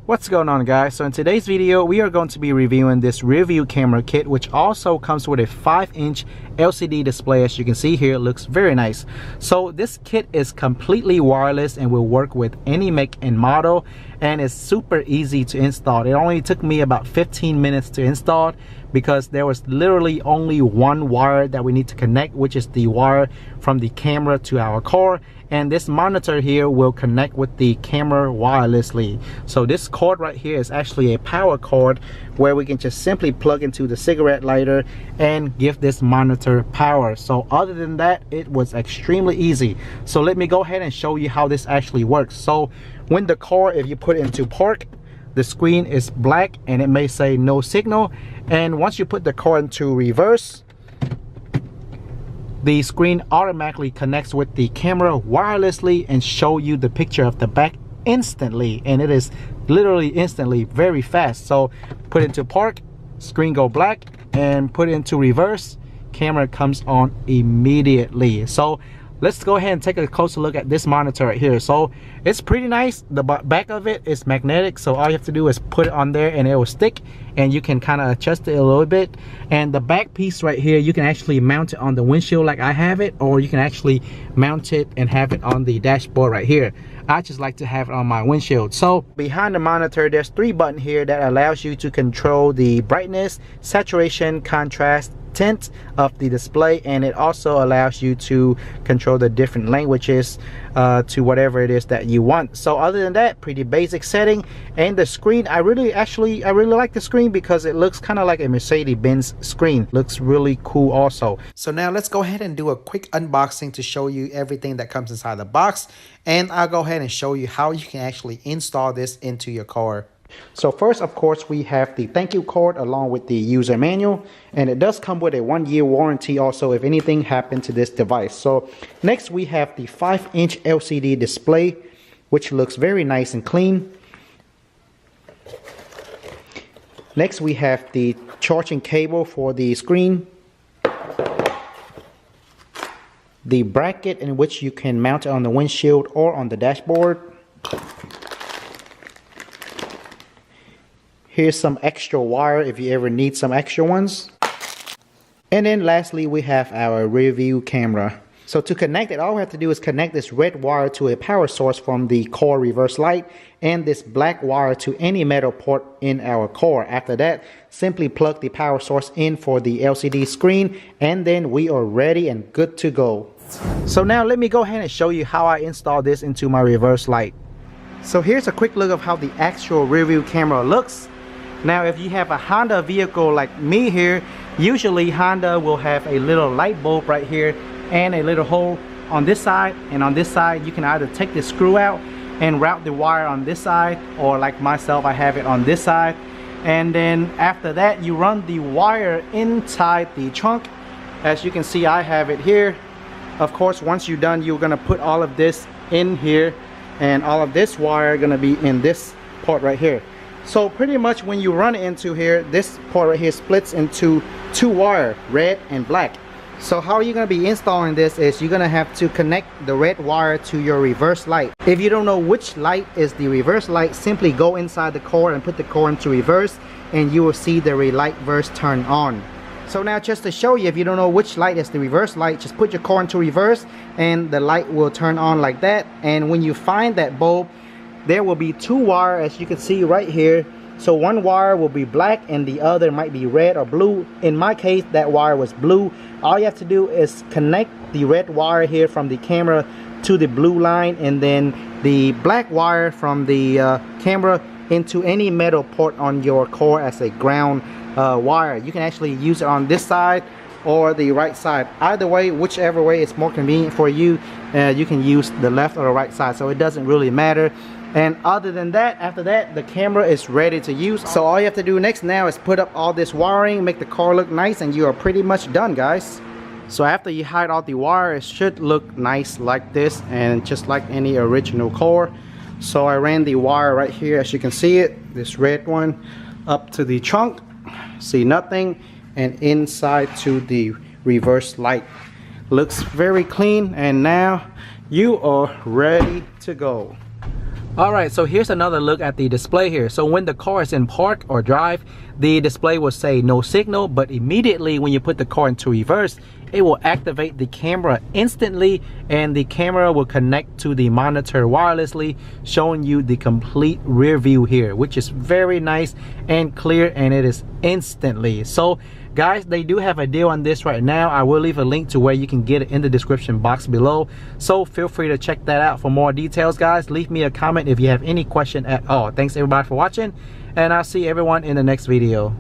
What's going on, guys? So in today's video we are going to be reviewing this rear view camera kit, which also comes with a 5-inch LCD display. As you can see here, it looks very nice. So this kit is completely wireless and will work with any make and model, and it's super easy to install. It only took me about 15 minutes to install because there was literally only one wire that we need to connect, which is the wire from the camera to our car, and this monitor here will connect with the camera wirelessly. So this cord right here is actually a power cord where we can just simply plug into the cigarette lighter and give this monitor power. So other than that, it was extremely easy. So let me go ahead and show you how this actually works. So when the car, if you put it into park, the screen is black and it may say no signal, and once you put the car into reverse, the screen automatically connects with the camera wirelessly and show you the picture of the back instantly, and it is literally instantly, very fast. So put it into park, screen go black, and put it into reverse, camera comes on immediately. So let's go ahead and take a closer look at this monitor right here. So it's pretty nice. The back of it is magnetic, so all you have to do is put it on there and it will stick, and you can kind of adjust it a little bit. And the back piece right here, you can actually mount it on the windshield like I have it, or you can actually mount it and have it on the dashboard right here. I just like to have it on my windshield. So behind the monitor, there's 3 buttons here that allows you to control the brightness, saturation, contrast, tint of the display, and it also allows you to control the different languages to whatever it is that you want. So other than that, pretty basic setting. And the screen, I really like the screen because it looks kind of like a Mercedes-Benz screen. Looks really cool also. So now let's go ahead and do a quick unboxing to show you everything that comes inside the box, and I'll go ahead and show you how you can actually install this into your car. So first, of course, we have the thank you card along with the user manual, and it does come with a 1-year warranty also if anything happened to this device. So next we have the 5-inch LCD display, which looks very nice and clean. Next we have the charging cable for the screen, the bracket in which you can mount it on the windshield or on the dashboard. Here's some extra wire if you ever need some extra ones. And then lastly, we have our rear view camera. So to connect it, all we have to do is connect this red wire to a power source from the car reverse light, and this black wire to any metal port in our car. After that, simply plug the power source in for the LCD screen, and then we are ready and good to go. So now let me go ahead and show you how I install this into my reverse light. So here's a quick look of how the actual rear view camera looks. Now if you have a Honda vehicle like me here, usually Honda will have a little light bulb right here and a little hole on this side, and on this side you can either take the screw out and route the wire on this side, or like myself, I have it on this side. And then after that, you run the wire inside the trunk. As you can see, I have it here. Of course, once you're done, you're gonna put all of this in here, and all of this wire gonna be in this part right here. So pretty much when you run it into here, this part right here splits into 2 wire, red and black. So how you're going to be installing this is you're going to have to connect the red wire to your reverse light. If you don't know which light is the reverse light, simply go inside the car and put the car into reverse, and you will see the light verse turn on. So now just to show you, if you don't know which light is the reverse light, just put your car into reverse and the light will turn on like that. And when you find that bulb, there will be 2 wires, as you can see right here. So one wire will be black and the other might be red or blue. In my case, that wire was blue. All you have to do is connect the red wire here from the camera to the blue line, and then the black wire from the camera into any metal port on your car as a ground wire. You can actually use it on this side or the right side. Either way, whichever way is more convenient for you, you can use the left or the right side, so it doesn't really matter. And other than that, after that, the camera is ready to use. So all you have to do next now is put up all this wiring, make the car look nice, and you are pretty much done, guys. So after you hide all the wire, it should look nice like this, and just like any original car. So I ran the wire right here, as you can see it, this red one, up to the trunk, see nothing, and inside to the reverse light. Looks very clean, and now you are ready to go. Alright, so here's another look at the display here. So when the car is in park or drive, the display will say no signal, but immediately when you put the car into reverse, it will activate the camera instantly, and the camera will connect to the monitor wirelessly, showing you the complete rear view here, which is very nice and clear, and it is instantly. So guys, they do have a deal on this right now. I will leave a link to where you can get it in the description box below, so feel free to check that out for more details. Guys, leave me a comment if you have any question at all. Thanks everybody for watching, and I'll see everyone in the next video.